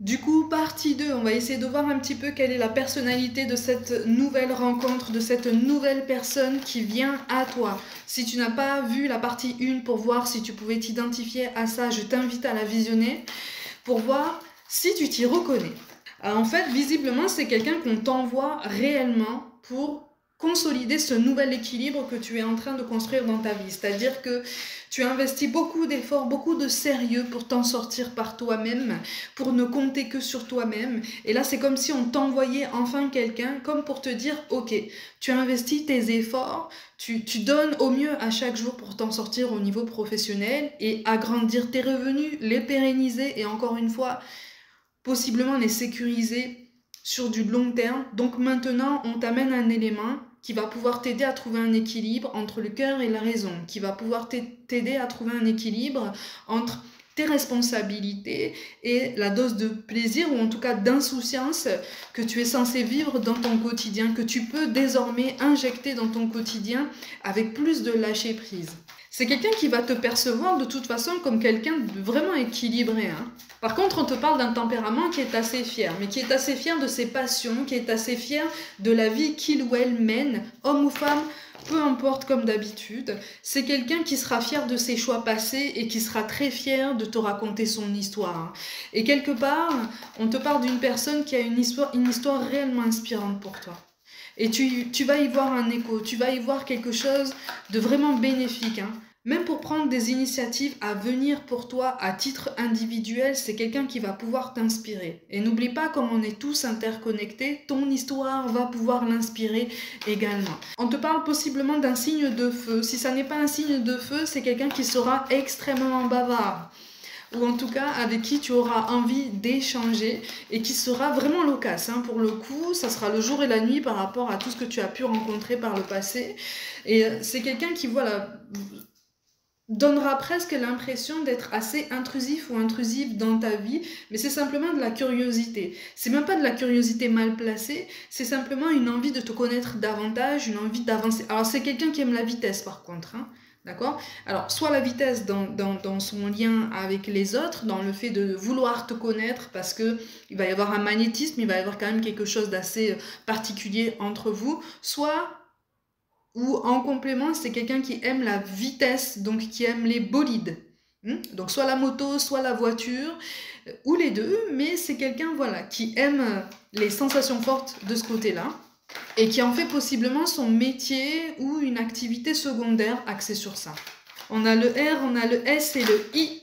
Du coup, partie 2, on va essayer de voir un petit peu quelle est la personnalité de cette nouvelle rencontre, de cette nouvelle personne qui vient à toi. Si tu n'as pas vu la partie 1 pour voir si tu pouvais t'identifier à ça, je t'invite à la visionner pour voir si tu t'y reconnais. En fait, visiblement, c'est quelqu'un qu'on t'envoie réellement pour consolider ce nouvel équilibre que tu es en train de construire dans ta vie. C'est-à-dire que tu investis beaucoup d'efforts, beaucoup de sérieux pour t'en sortir par toi-même, pour ne compter que sur toi-même. Et là, c'est comme si on t'envoyait enfin quelqu'un, comme pour te dire, ok, tu investis tes efforts, tu donnes au mieux à chaque jour pour t'en sortir au niveau professionnel et agrandir tes revenus, les pérenniser et encore une fois, possiblement les sécuriser sur du long terme. Donc maintenant, on t'amène un élément qui va pouvoir t'aider à trouver un équilibre entre le cœur et la raison, qui va pouvoir t'aider à trouver un équilibre entre tes responsabilités et la dose de plaisir ou en tout cas d'insouciance que tu es censé vivre dans ton quotidien, que tu peux désormais injecter dans ton quotidien avec plus de lâcher prise. C'est quelqu'un qui va te percevoir de toute façon comme quelqu'un de vraiment équilibré. Hein. Par contre, on te parle d'un tempérament qui est assez fier, mais qui est assez fier de ses passions, qui est assez fier de la vie qu'il ou elle mène, homme ou femme, peu importe comme d'habitude. C'est quelqu'un qui sera fier de ses choix passés et qui sera très fier de te raconter son histoire. Et quelque part, on te parle d'une personne qui a une histoire réellement inspirante pour toi. Et tu vas y voir un écho, tu vas y voir quelque chose de vraiment bénéfique. Hein. Même pour prendre des initiatives à venir pour toi à titre individuel, c'est quelqu'un qui va pouvoir t'inspirer. Et n'oublie pas, comme on est tous interconnectés, ton histoire va pouvoir l'inspirer également. On te parle possiblement d'un signe de feu. Si ça n'est pas un signe de feu, c'est quelqu'un qui sera extrêmement bavard. Ou en tout cas avec qui tu auras envie d'échanger et qui sera vraiment loquace. Hein. Pour le coup, ça sera le jour et la nuit par rapport à tout ce que tu as pu rencontrer par le passé. Et c'est quelqu'un qui, voilà, donnera presque l'impression d'être assez intrusif ou intrusive dans ta vie, mais c'est simplement de la curiosité. C'est même pas de la curiosité mal placée, c'est simplement une envie de te connaître davantage, une envie d'avancer. Alors c'est quelqu'un qui aime la vitesse par contre, hein. D'accord? Alors, soit la vitesse dans son lien avec les autres, dans le fait de vouloir te connaître, parce qu'il va y avoir un magnétisme, il va y avoir quand même quelque chose d'assez particulier entre vous, soit, ou en complément, c'est quelqu'un qui aime la vitesse, donc qui aime les bolides. Donc, soit la moto, soit la voiture, ou les deux, mais c'est quelqu'un, voilà, qui aime les sensations fortes de ce côté-là et qui en fait possiblement son métier ou une activité secondaire axée sur ça. On a le R, on a le S et le I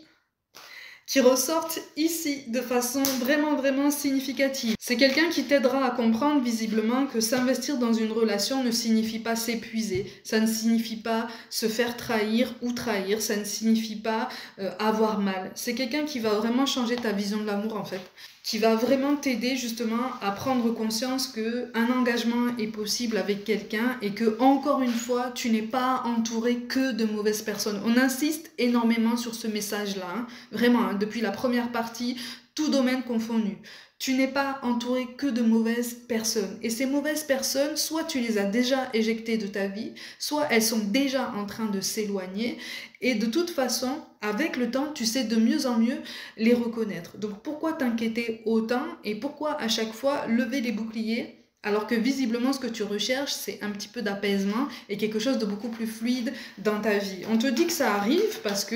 qui ressortent ici de façon vraiment significative. C'est quelqu'un qui t'aidera à comprendre visiblement que s'investir dans une relation ne signifie pas s'épuiser, ça ne signifie pas se faire trahir ou trahir, ça ne signifie pas avoir mal. C'est quelqu'un qui va vraiment changer ta vision de l'amour en fait, qui va vraiment t'aider justement à prendre conscience qu'un engagement est possible avec quelqu'un et que, encore une fois, tu n'es pas entouré que de mauvaises personnes. On insiste énormément sur ce message-là, hein. Vraiment, hein, depuis la première partie, tout domaine confondu. Tu n'es pas entouré que de mauvaises personnes. Et ces mauvaises personnes, soit tu les as déjà éjectées de ta vie, soit elles sont déjà en train de s'éloigner. Et de toute façon, avec le temps, tu sais de mieux en mieux les reconnaître. Donc pourquoi t'inquiéter autant et pourquoi à chaque fois lever les boucliers alors que visiblement ce que tu recherches c'est un petit peu d'apaisement et quelque chose de beaucoup plus fluide dans ta vie. On te dit que ça arrive parce que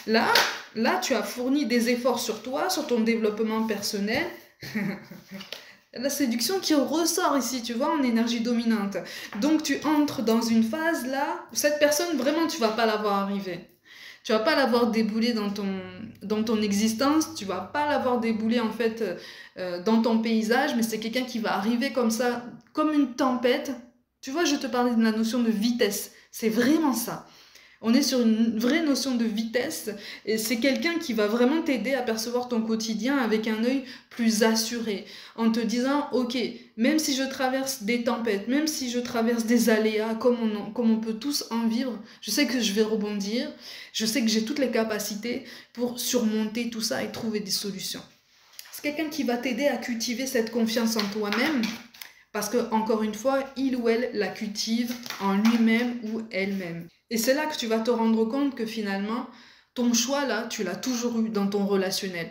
là tu as fourni des efforts sur toi, sur ton développement personnel. La séduction qui ressort ici, tu vois, en énergie dominante. Donc tu entres dans une phase là où cette personne, vraiment, tu vas pas la voir arriver. Tu vas pas la voir débouler dans ton existence, tu vas pas la voir débouler en fait dans ton paysage, mais c'est quelqu'un qui va arriver comme ça, comme une tempête. Tu vois, je te parlais de la notion de vitesse. C'est vraiment ça. On est sur une vraie notion de vitesse et c'est quelqu'un qui va vraiment t'aider à percevoir ton quotidien avec un œil plus assuré, en te disant, ok, même si je traverse des tempêtes, même si je traverse des aléas, comme on peut tous en vivre, je sais que je vais rebondir, je sais que j'ai toutes les capacités pour surmonter tout ça et trouver des solutions. C'est quelqu'un qui va t'aider à cultiver cette confiance en toi-même, parce que, encore une fois, il ou elle la cultive en lui-même ou elle-même. Et c'est là que tu vas te rendre compte que finalement, Ton choix, là, tu l'as toujours eu dans ton relationnel.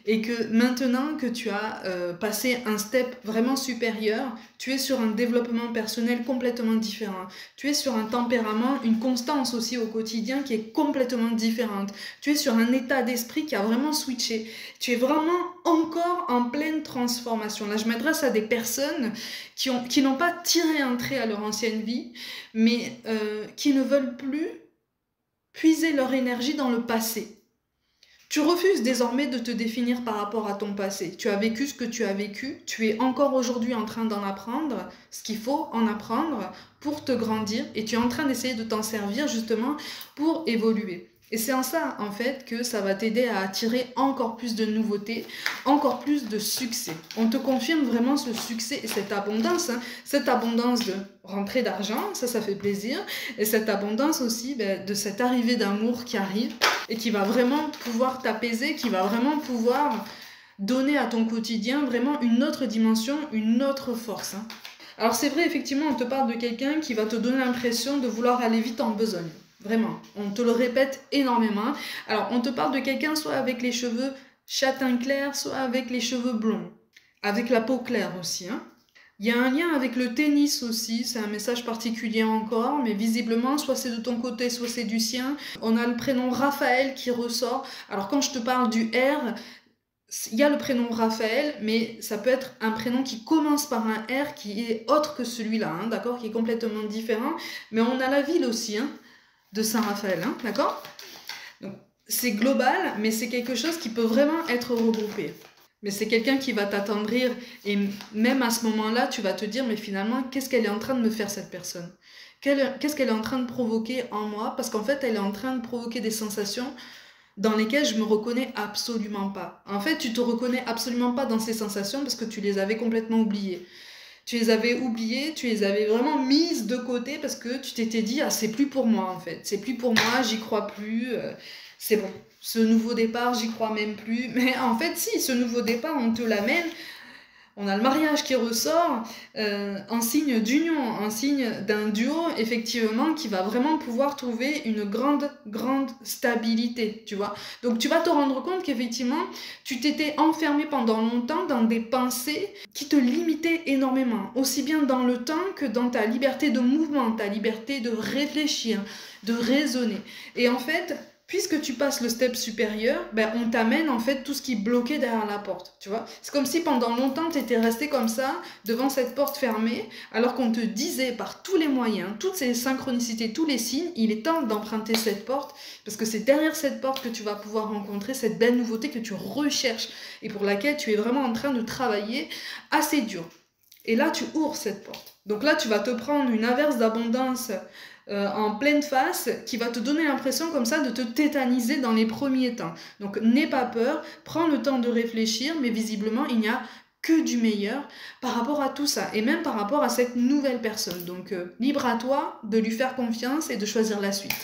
Et que maintenant que tu as passé un step vraiment supérieur, tu es sur un développement personnel complètement différent. Tu es sur un tempérament, une constance aussi au quotidien qui est complètement différente. Tu es sur un état d'esprit qui a vraiment switché. Tu es vraiment encore en pleine transformation. Là, je m'adresse à des personnes qui n'ont pas tiré un trait à leur ancienne vie, mais qui ne veulent plus puiser leur énergie dans le passé. Tu refuses désormais de te définir par rapport à ton passé. Tu as vécu ce que tu as vécu, tu es encore aujourd'hui en train d'en apprendre ce qu'il faut en apprendre pour te grandir et tu es en train d'essayer de t'en servir justement pour évoluer. Et c'est en ça, en fait, que ça va t'aider à attirer encore plus de nouveautés, encore plus de succès. On te confirme vraiment ce succès et cette abondance de rentrée d'argent, ça fait plaisir, et cette abondance aussi de cette arrivée d'amour qui arrive et qui va vraiment pouvoir t'apaiser, qui va vraiment pouvoir donner à ton quotidien vraiment une autre dimension, une autre force. Alors c'est vrai, effectivement, on te parle de quelqu'un qui va te donner l'impression de vouloir aller vite en besogne. Vraiment, on te le répète énormément. Alors, on te parle de quelqu'un soit avec les cheveux châtain clair, soit avec les cheveux blonds. Avec la peau claire aussi. Il y a un lien avec le tennis aussi, c'est un message particulier encore, mais visiblement, soit c'est de ton côté, soit c'est du sien. On a le prénom Raphaël qui ressort. Alors, quand je te parle du R, il y a le prénom Raphaël, mais ça peut être un prénom qui commence par un R qui est autre que celui-là, d'accord, qui est complètement différent. Mais on a la ville aussi, de Saint-Raphaël, d'accord? Donc, c'est global, mais c'est quelque chose qui peut vraiment être regroupé. Mais c'est quelqu'un qui va t'attendrir et même à ce moment-là, tu vas te dire, mais finalement, qu'est-ce qu'elle est en train de me faire cette personne? Qu'est-ce qu'elle est en train de provoquer en moi? Parce qu'en fait, elle est en train de provoquer des sensations dans lesquelles je me reconnais absolument pas. En fait, tu te reconnais absolument pas dans ces sensations parce que tu les avais complètement oubliées. Tu les avais oubliées, tu les avais vraiment mises de côté parce que tu t'étais dit « Ah, c'est plus pour moi en fait, c'est plus pour moi, j'y crois plus, c'est bon. Ce nouveau départ, j'y crois même plus. » Mais en fait, si, ce nouveau départ, on te l'amène. On a le mariage qui ressort en signe d'union, en signe d'un duo, effectivement, qui va vraiment pouvoir trouver une grande stabilité, tu vois. Donc, tu vas te rendre compte qu'effectivement, tu t'étais enfermé pendant longtemps dans des pensées qui te limitaient énormément, aussi bien dans le temps que dans ta liberté de mouvement, ta liberté de réfléchir, de raisonner. Et en fait, puisque tu passes le step supérieur, on t'amène en fait tout ce qui est bloqué derrière la porte, tu vois. C'est comme si pendant longtemps, tu étais resté comme ça, devant cette porte fermée, alors qu'on te disait par tous les moyens, toutes ces synchronicités, tous les signes, il est temps d'emprunter cette porte, parce que c'est derrière cette porte que tu vas pouvoir rencontrer cette belle nouveauté que tu recherches, et pour laquelle tu es vraiment en train de travailler assez dur. Et là, tu ouvres cette porte. Donc là, tu vas te prendre une averse d'abondance en pleine face qui va te donner l'impression comme ça de te tétaniser dans les premiers temps. Donc n'aie pas peur, prends le temps de réfléchir, mais visiblement il n'y a que du meilleur par rapport à tout ça et même par rapport à cette nouvelle personne. Donc libre à toi de lui faire confiance et de choisir la suite.